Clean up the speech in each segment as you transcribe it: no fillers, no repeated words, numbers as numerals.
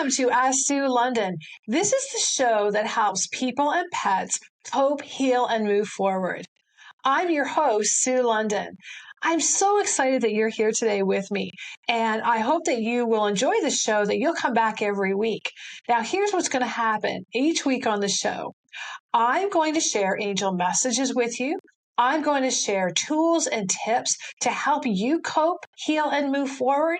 Welcome to Ask Sue London. This is the show that helps people and pets cope, heal, and move forward. I'm your host, Sue London. I'm so excited that you're here today with me, and I hope that you will enjoy the show, that you'll come back every week. Now, here's what's going to happen each week on the show. I'm going to share angel messages with you. I'm going to share tools and tips to help you cope, heal, and move forward.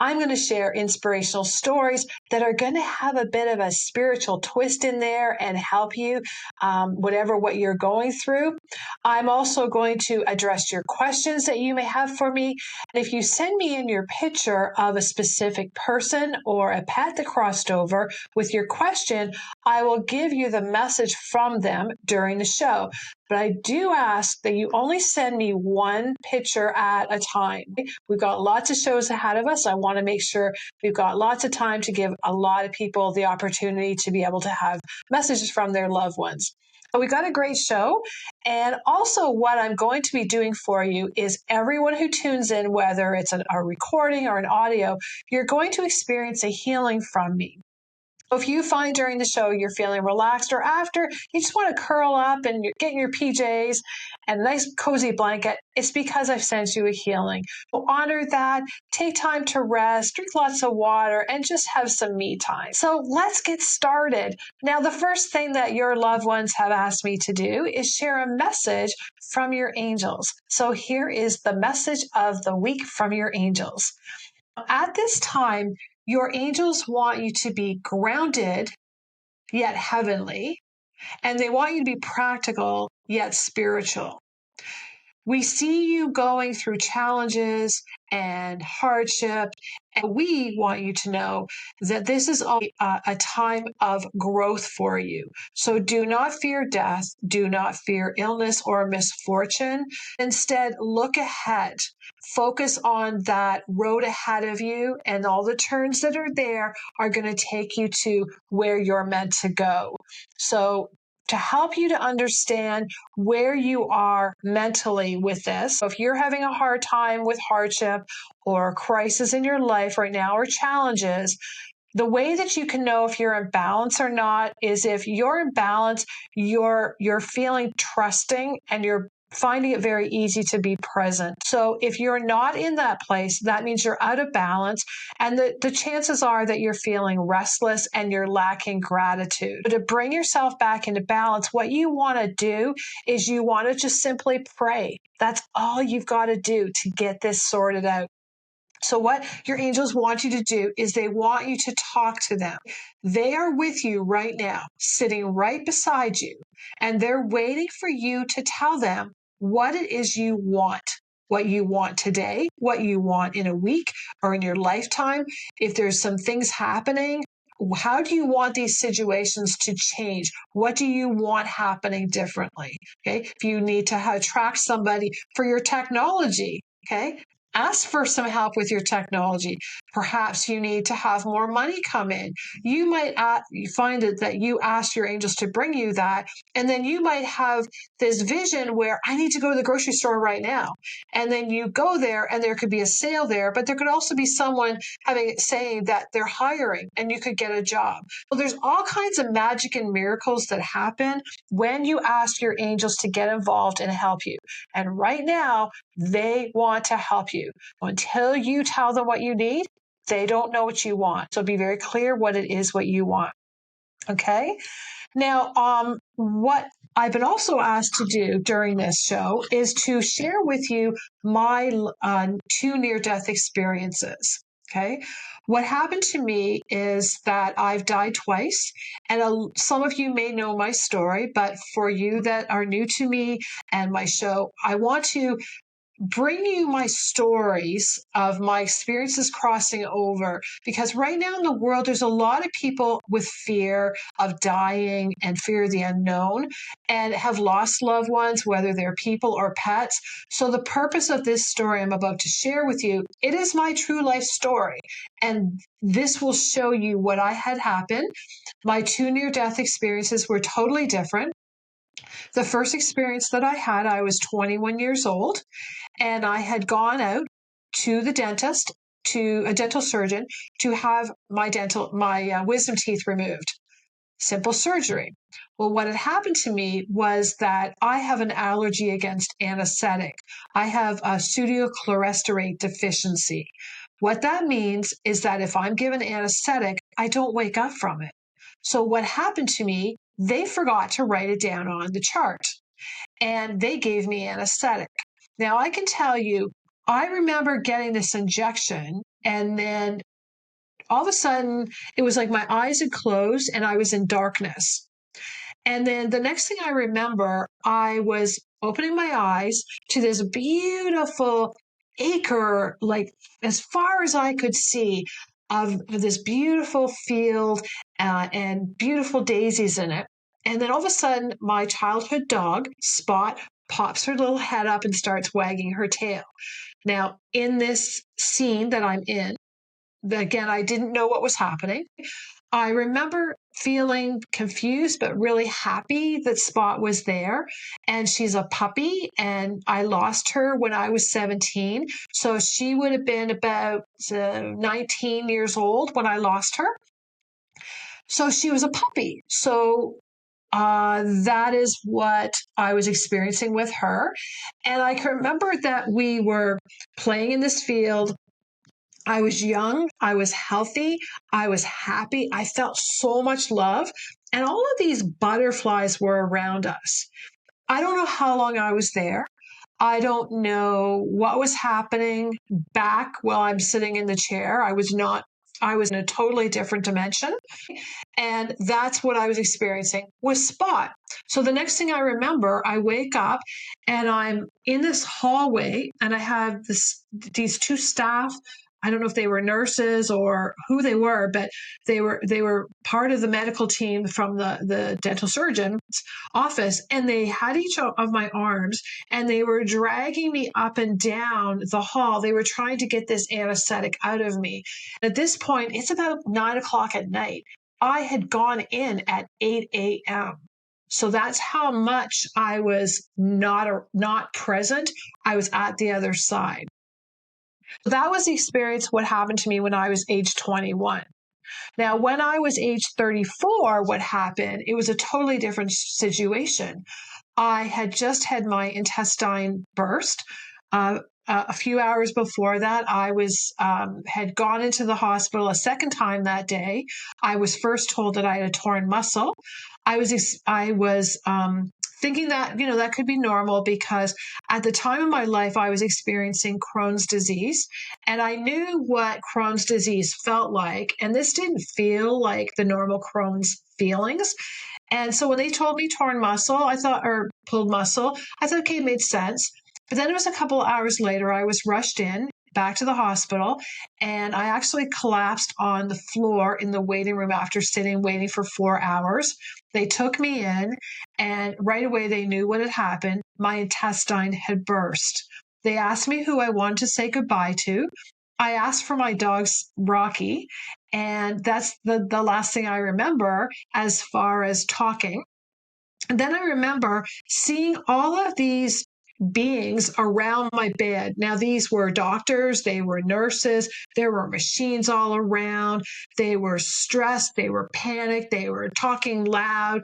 I'm going to share inspirational stories that are going to have a bit of a spiritual twist in there and help you, what you're going through. I'm also going to address your questions that you may have for me. And if you send me in your picture of a specific person or a pet that crossed over with your question, I will give you the message from them during the show. But I do ask that you only send me one picture at a time. We've got lots of shows ahead of us. I want to make sure we've got lots of time to give a lot of people the opportunity to be able to have messages from their loved ones. We got a great show. And also what I'm going to be doing for you is everyone who tunes in, whether it's a recording or an audio, you're going to experience a healing from me. If you find during the show you're feeling relaxed, or after you just want to curl up and you're getting your PJs and a nice cozy blanket, it's because I've sent you a healing. So honor that, take time to rest, drink lots of water, and just have some me time. So let's get started. Now, the first thing that your loved ones have asked me to do is share a message from your angels. So here is the message of the week from your angels. At this time, your angels want you to be grounded, yet heavenly, and they want you to be practical, yet spiritual. We see you going through challenges and hardship, and we want you to know that this is a time of growth for you. So do not fear death, do not fear illness or misfortune. Instead, look ahead. Focus on that road ahead of you, and all the turns that are there are going to take you to where you're meant to go. So to help you to understand where you are mentally with this. So if you're having a hard time with hardship or crisis in your life right now, or challenges, the way that you can know if you're in balance or not is if you're in balance, you're feeling trusting and you're finding it very easy to be present. So if you're not in that place, that means you're out of balance. And the chances are that you're feeling restless and you're lacking gratitude. But to bring yourself back into balance, what you want to do is you want to just simply pray. That's all you've got to do to get this sorted out. So what your angels want you to do is they want you to talk to them. They are with you right now, sitting right beside you, and they're waiting for you to tell them what it is you want today, what you want in a week or in your lifetime. If there's some things happening, how do you want these situations to change? What do you want happening differently? Okay. If you need to attract somebody for your technology, okay, ask for some help with your technology. Perhaps you need to have more money come in. You might find it that you ask your angels to bring you that, and then you might have this vision where I need to go to the grocery store right now. And then you go there and there could be a sale there, but there could also be someone saying that they're hiring and you could get a job. Well, there's all kinds of magic and miracles that happen when you ask your angels to get involved and help you. And right now, they want to help you. Until you tell them what you need, they don't know what you want. So be very clear what it is what you want. Okay? Now, what I've been also asked to do during this show is to share with you my 2 near-death experiences. Okay. What happened to me is that I've died twice, and some of you may know my story, but for you that are new to me and my show, I want to bring you my stories of my experiences crossing over, because right now in the world, there's a lot of people with fear of dying and fear of the unknown and have lost loved ones, whether they're people or pets. So the purpose of this story I'm about to share with you, it is my true life story. And this will show you what I had happen. My 2 near-death experiences were totally different. The first experience that I had, I was 21 years old, and I had gone out to the dentist to a dental surgeon to have my wisdom teeth removed. Simple surgery. Well, what had happened to me was that I have an allergy against anesthetic. I have a pseudochloresteroid deficiency. What that means is that if I'm given anesthetic, I don't wake up from it. So what happened to me, they forgot to write it down on the chart and they gave me anesthetic. Now I can tell you, I remember getting this injection and then all of a sudden it was like my eyes had closed and I was in darkness. And then the next thing I remember, I was opening my eyes to this beautiful acre, like as far as I could see, of this beautiful field and beautiful daisies in it. And then all of a sudden, my childhood dog, Spot, pops her little head up and starts wagging her tail. Now, in this scene that I'm in, again, I didn't know what was happening. I remember feeling confused, but really happy that Spot was there. And she's a puppy, and I lost her when I was 17. So she would have been about 19 years old when I lost her. So she was a puppy. So that is what I was experiencing with her. And I can remember that we were playing in this field. I was young, I was healthy, I was happy, I felt so much love, and all of these butterflies were around us. I don't know how long I was there. I don't know what was happening back while I'm sitting in the chair. I was in a totally different dimension. And that's what I was experiencing with Spot. So the next thing I remember, I wake up and I'm in this hallway and I have these two staff. I don't know if they were nurses or who they were, but they were part of the medical team from the dental surgeon's office. And they had each of my arms and they were dragging me up and down the hall. They were trying to get this anesthetic out of me. At this point, it's about 9 o'clock at night. I had gone in at 8 a.m. So that's how much I was not present. I was at the other side. So that was the experience, what happened to me when I was age 21. Now, when I was age 34, what happened, it was a totally different situation. I had just had my intestine burst. A few hours before that, I had gone into the hospital a second time that day. I was first told that I had a torn muscle. I was thinking that that could be normal because at the time of my life I was experiencing Crohn's disease, and I knew what Crohn's disease felt like, and this didn't feel like the normal Crohn's feelings. And so when they told me torn muscle, or pulled muscle, I thought, okay, it made sense. But then it was a couple of hours later, I was rushed in back to the hospital, and I actually collapsed on the floor in the waiting room after waiting for 4 hours. They took me in, and right away they knew what had happened. My intestine had burst. They asked me who I wanted to say goodbye to. I asked for my dog, Rocky, and that's the last thing I remember as far as talking. And then I remember seeing all of these beings around my bed. Now, these were doctors, they were nurses, there were machines all around, they were stressed, they were panicked, they were talking loud.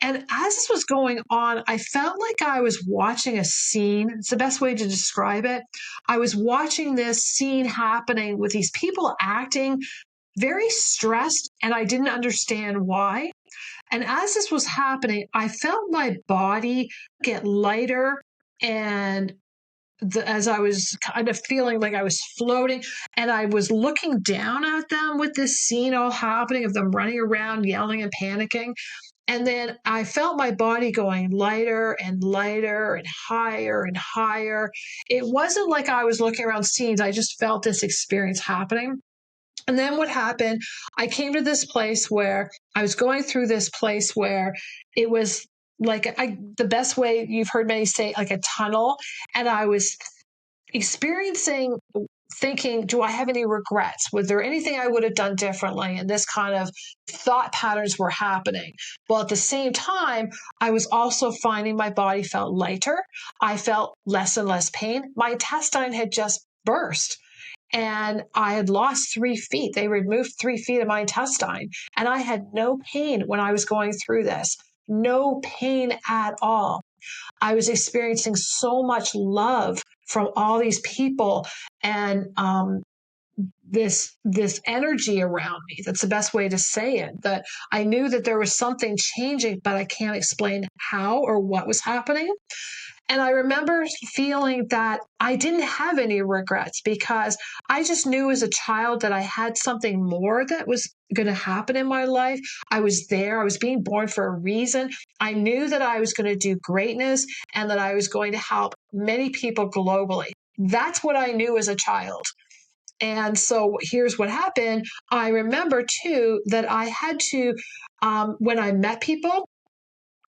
And as this was going on, I felt like I was watching a scene. It's the best way to describe it. I was watching this scene happening with these people acting very stressed, and I didn't understand why. And as this was happening, I felt my body get lighter, and as I was kind of feeling like I was floating, and I was looking down at them with this scene all happening of them running around, yelling and panicking. And then I felt my body going lighter and lighter and higher and higher. It wasn't like I was looking around scenes. I just felt this experience happening. And then what happened, I came to this place where I was going through this place where it was like the best way you've heard many say, like a tunnel. And I was experiencing thinking, do I have any regrets? Was there anything I would have done differently? And this kind of thought patterns were happening. Well, at the same time, I was also finding my body felt lighter. I felt less and less pain. My intestine had just burst. and I had lost 3 feet. They removed 3 feet of my intestine, and I had no pain when I was going through this. No pain at all. I was experiencing so much love from all these people, and this energy around me. That's the best way to say it. That I knew that there was something changing, but I can't explain how or what was happening. And I remember feeling that I didn't have any regrets because I just knew as a child that I had something more that was going to happen in my life. I was there. I was being born for a reason. I knew that I was going to do greatness and that I was going to help many people globally. That's what I knew as a child. And so here's what happened. I remember too that I had to, when I met people,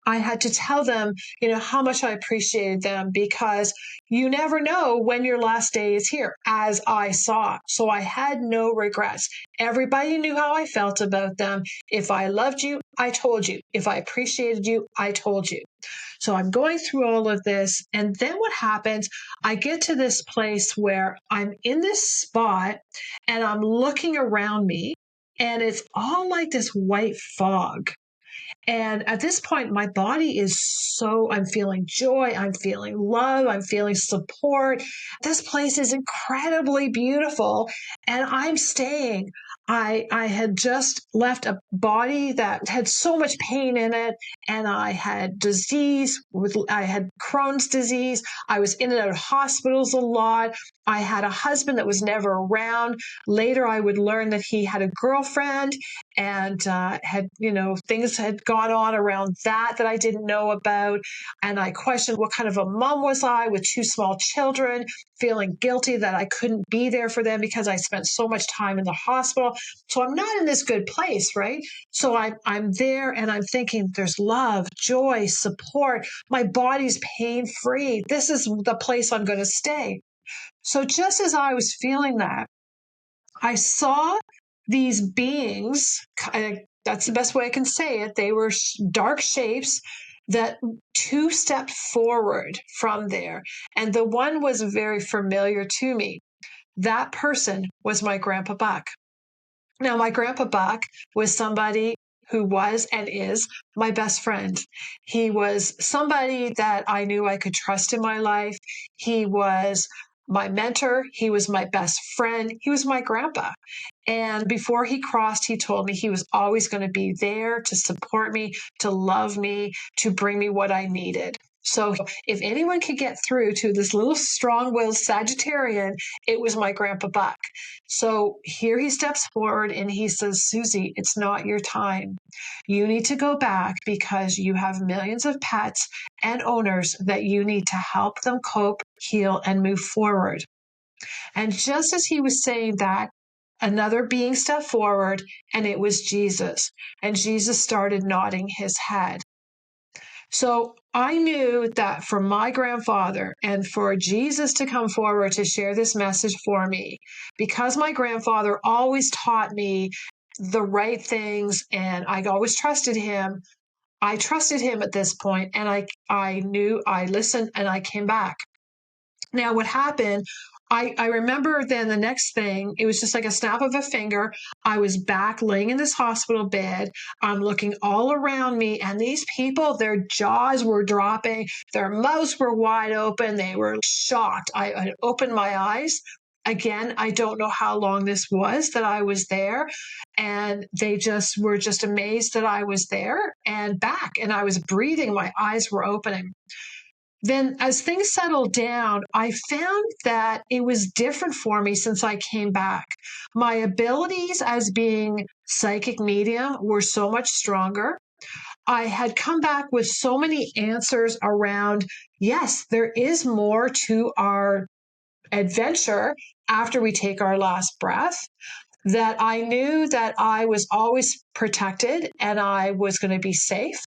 I had to tell them, how much I appreciated them because you never know when your last day is here, as I saw. So I had no regrets. Everybody knew how I felt about them. If I loved you, I told you. If I appreciated you, I told you. So I'm going through all of this. And then what happens, I get to this place where I'm in this spot and I'm looking around me and it's all like this white fog. And at this point, my body is I'm feeling joy, I'm feeling love, I'm feeling support. This place is incredibly beautiful, and I'm staying. I had just left a body that had so much pain in it, and I had I had Crohn's disease. I was in and out of hospitals a lot. I had a husband that was never around. Later, I would learn that he had a girlfriend and things had gone on around that I didn't know about. And I questioned what kind of a mom was I with 2 small children, feeling guilty that I couldn't be there for them because I spent so much time in the hospital. So I'm not in this good place, right? So I'm there and I'm thinking there's love, joy, support. My body's pain-free. This is the place I'm going to stay. So just as I was feeling that, I saw these beings, that's the best way I can say it. They were dark shapes that 2 stepped forward from there. And the one was very familiar to me. That person was my Grandpa Buck. Now, my Grandpa Buck was somebody who was and is my best friend. He was somebody that I knew I could trust in my life. He was my mentor. He was my best friend. He was my grandpa. And before he crossed, he told me he was always going to be there to support me, to love me, to bring me what I needed. So if anyone could get through to this little strong-willed Sagittarian, it was my Grandpa Buck. So here he steps forward and he says, Susie, it's not your time. You need to go back because you have millions of pets and owners that you need to help them cope, heal, and move forward. And just as he was saying that, another being stepped forward, and it was Jesus. And Jesus started nodding his head. So I knew that for my grandfather and for Jesus to come forward to share this message for me, because my grandfather always taught me the right things and I always trusted him. I trusted him at this point, and I knew I listened and I came back. Now, what happened, I remember then the next thing, it was just like a snap of a finger. I was back laying in this hospital bed. I'm looking all around me, and these people, their jaws were dropping, their mouths were wide open. They were shocked. I opened my eyes. Again, I don't know how long this was that I was there. And they just were just amazed that I was there and back. And I was breathing. My eyes were opening. Then, as things settled down, I found that it was different for me since I came back. My abilities as being psychic medium were so much stronger. I had come back with so many answers around, yes, there is more to our adventure after we take our last breath, that I knew that I was always protected and I was going to be safe.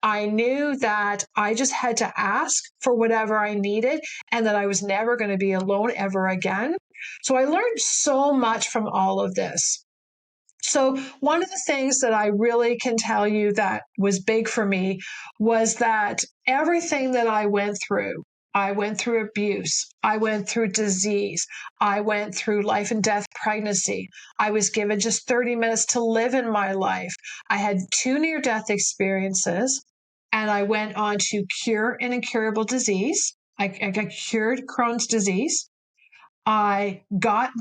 I knew that I just had to ask for whatever I needed and that I was never going to be alone ever again. So I learned so much from all of this. So one of the things that I really can tell you that was big for me was that everything that I went through, I went through abuse. I went through disease. I went through life and death pregnancy. I was given just 30 minutes to live in my life. I had 2 near death experiences, and I went on to cure an incurable disease. I got cured Crohn's disease. I got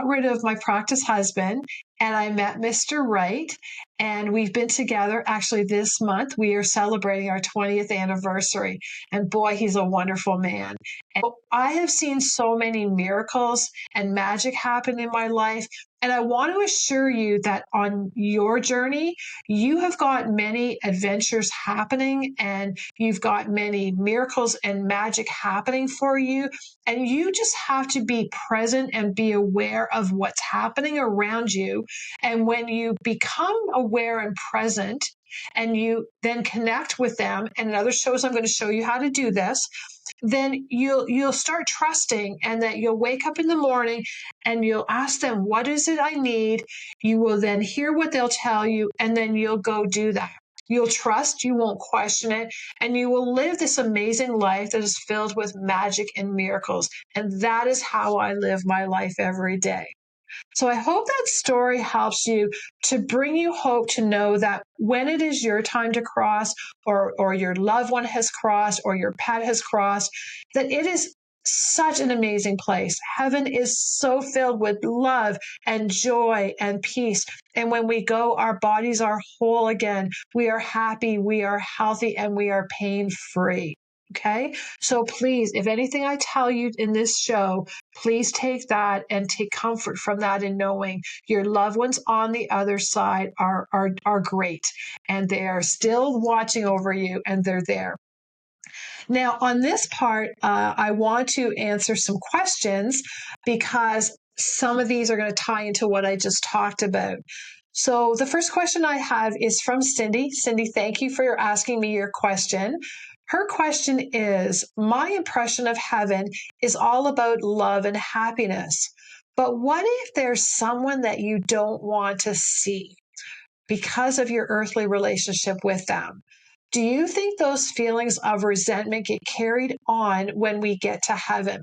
rid of my practice husband, and I met Mr. Right, and we've been together. Actually, this month we are celebrating our 20th anniversary, and boy, he's a wonderful man. And I have seen so many miracles and magic happen in my life, and I want to assure you that on your journey, you have got many adventures happening, and you've got many miracles and magic happening for you. And you just have to be present and be aware of what's happening around you. And when you become aware and present, and you then connect with them, and in other shows I'm going to show you how to do this, then you'll start trusting, and that you'll wake up in the morning and you'll ask them, what is it I need? You will then hear what they'll tell you, and then you'll go do that. You'll trust, you won't question it, and you will live this amazing life that is filled with magic and miracles. And that is how I live my life every day. So I hope that story helps you, to bring you hope, to know that when it is your time to cross, or your loved one has crossed, or your pet has crossed, that it is such an amazing place. Heaven is so filled with love and joy and peace. And when we go, our bodies are whole again. We are happy, we are healthy, and we are pain-free. Okay? So please, if anything I tell you in this show, please take that and take comfort from that, in knowing your loved ones on the other side are great, and they are still watching over you, and they're there. Now, on this part, I want to answer some questions, because some of these are going to tie into what I just talked about. So the first question I have is from Cindy. Cindy, thank you for asking me your question. Her question is, my impression of heaven is all about love and happiness. But what if there's someone that you don't want to see because of your earthly relationship with them? Do you think those feelings of resentment get carried on when we get to heaven?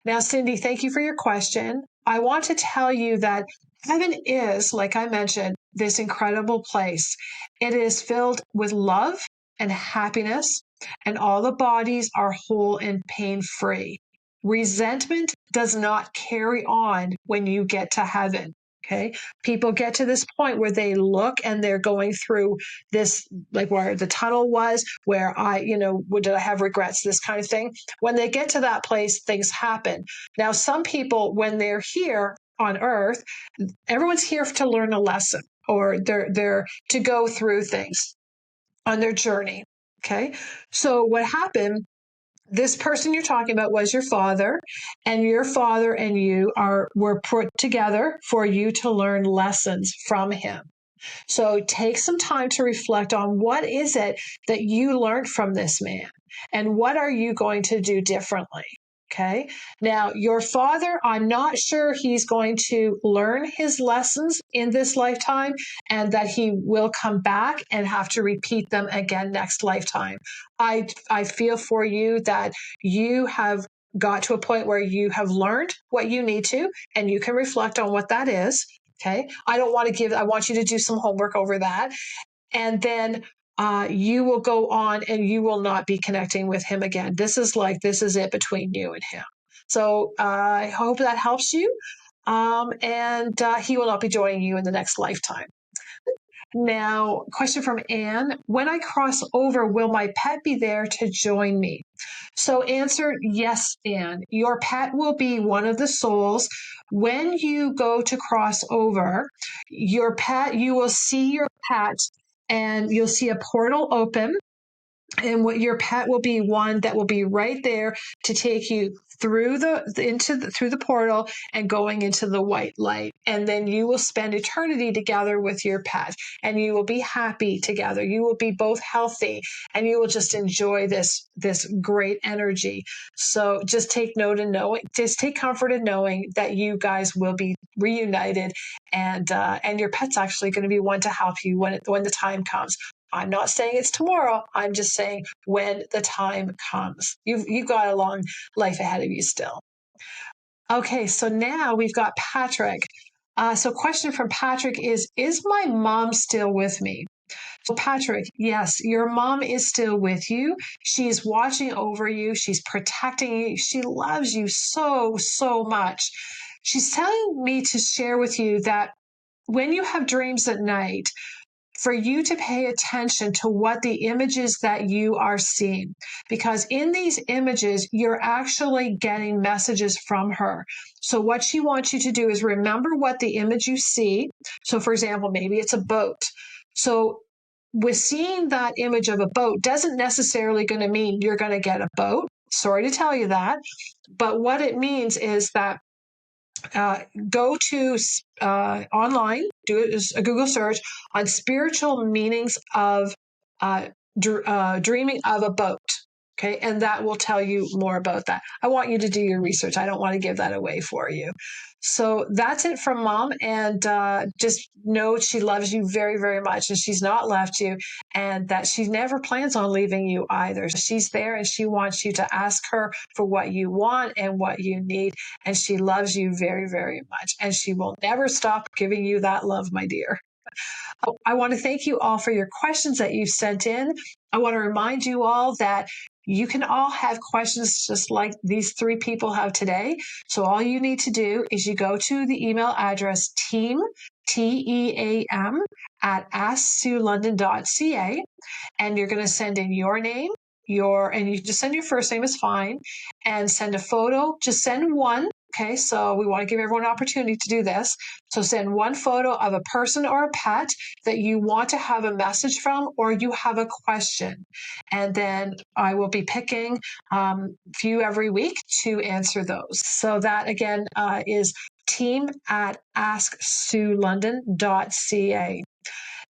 Now, Cindy, thank you for your question. I want to tell you that heaven is, like I mentioned, this incredible place. It is filled with love and happiness, and all the bodies are whole and pain-free. Resentment does not carry on when you get to heaven. Okay. People get to this point where they look and they're going through this, like where the tunnel was, where did I have regrets, this kind of thing. When they get to that place, things happen. Now, some people, when they're here on earth, everyone's here to learn a lesson, or they're to go through things on their journey. Okay. So what happened, this person you're talking about was your father, and your father and you were put together for you to learn lessons from him. So take some time to reflect on, what is it that you learned from this man, and what are you going to do differently? Okay. Now, your father, I'm not sure he's going to learn his lessons in this lifetime, and that he will come back and have to repeat them again next lifetime. I feel for you that you have got to a point where you have learned what you need to, and you can reflect on what that is. Okay. I want you to do some homework over that. And then you will go on, and you will not be connecting with him again. This is it between you and him. So I hope that helps you. And he will not be joining you in the next lifetime. Now, question from Anne. When I cross over, will my pet be there to join me? So answer, yes, Anne. Your pet will be one of the souls. When you go to cross over, you will see your pet, and you'll see a portal open, and what your pet will be one that will be right there to take you through the portal and going into the white light. And then you will spend eternity together with your pet, and you will be happy together. You will be both healthy, and you will just enjoy this great energy. So just take comfort in knowing that you guys will be reunited, and your pet's actually going to be one to help you when the time comes. I'm not saying it's tomorrow. I'm just saying when the time comes. You've got a long life ahead of you still. Okay, so now we've got Patrick. So question from Patrick is my mom still with me? So Patrick, yes, your mom is still with you. She's watching over you. She's protecting you. She loves you so, so much. She's telling me to share with you that when you have dreams at night, for you to pay attention to what the images that you are seeing. Because in these images, you're actually getting messages from her. So what she wants you to do is remember what the image you see. So for example, maybe it's a boat. So with seeing that image of a boat doesn't necessarily going to mean you're going to get a boat. Sorry to tell you that. But what it means is that go to online, do a Google search on spiritual meanings of dreaming of a boat. Okay, and that will tell you more about that. I want you to do your research. I don't want to give that away for you. So that's it from mom. And just know she loves you very, very much. And she's not left you. And that she never plans on leaving you either. She's there and she wants you to ask her for what you want and what you need. And she loves you very, very much. And she will never stop giving you that love, my dear. I want to thank you all for your questions that you've sent in. I want to remind you all that you can all have questions just like these three people have today. So all you need to do is you go to the email address team, TEAM, at asksuelondon.ca, and you're going to send in your name, and you just send your first name is fine, and send a photo. Just send one. Okay, so we want to give everyone an opportunity to do this. So send one photo of a person or a pet that you want to have a message from, or you have a question. And then I will be picking a few every week to answer those. So that again is team at asksuelondon.ca.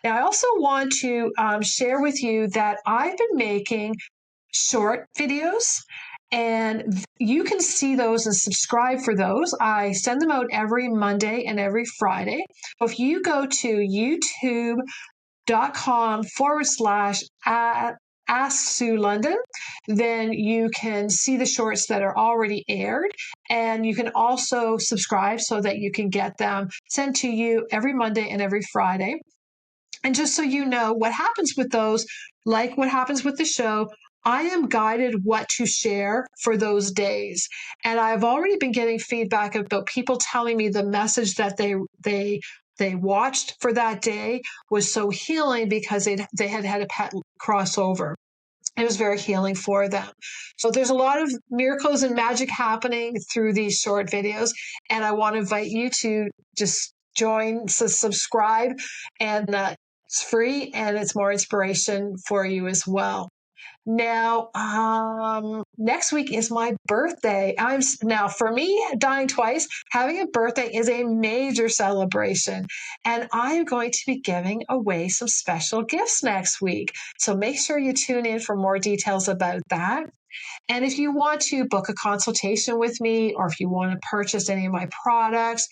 Now, I also want to share with you that I've been making short videos, and you can see those and subscribe for those. I send them out every Monday and every Friday. If you go to youtube.com/Ask Sue London, then you can see the shorts that are already aired, and you can also subscribe so that you can get them sent to you every Monday and every Friday. And just so you know what happens with those, like what happens with the show, I am guided what to share for those days. And I've already been getting feedback about people telling me the message that they watched for that day was so healing because they had had a pet crossover. It was very healing for them. So there's a lot of miracles and magic happening through these short videos. And I want to invite you to just join, subscribe, and it's free and it's more inspiration for you as well. Now, next week is my birthday. Now for me, dying twice, having a birthday is a major celebration, and I'm going to be giving away some special gifts next week. So make sure you tune in for more details about that. And if you want to book a consultation with me, or if you want to purchase any of my products,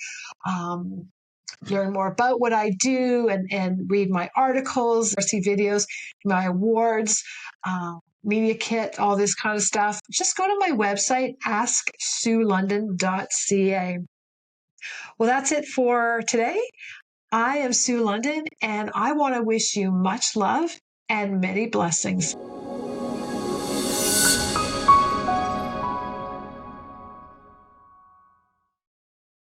learn more about what I do and read my articles or see videos, my awards, media kit, all this kind of stuff, just go to my website, asksuelondon.ca. Well, that's it for today. I am Sue London, and I want to wish you much love and many blessings.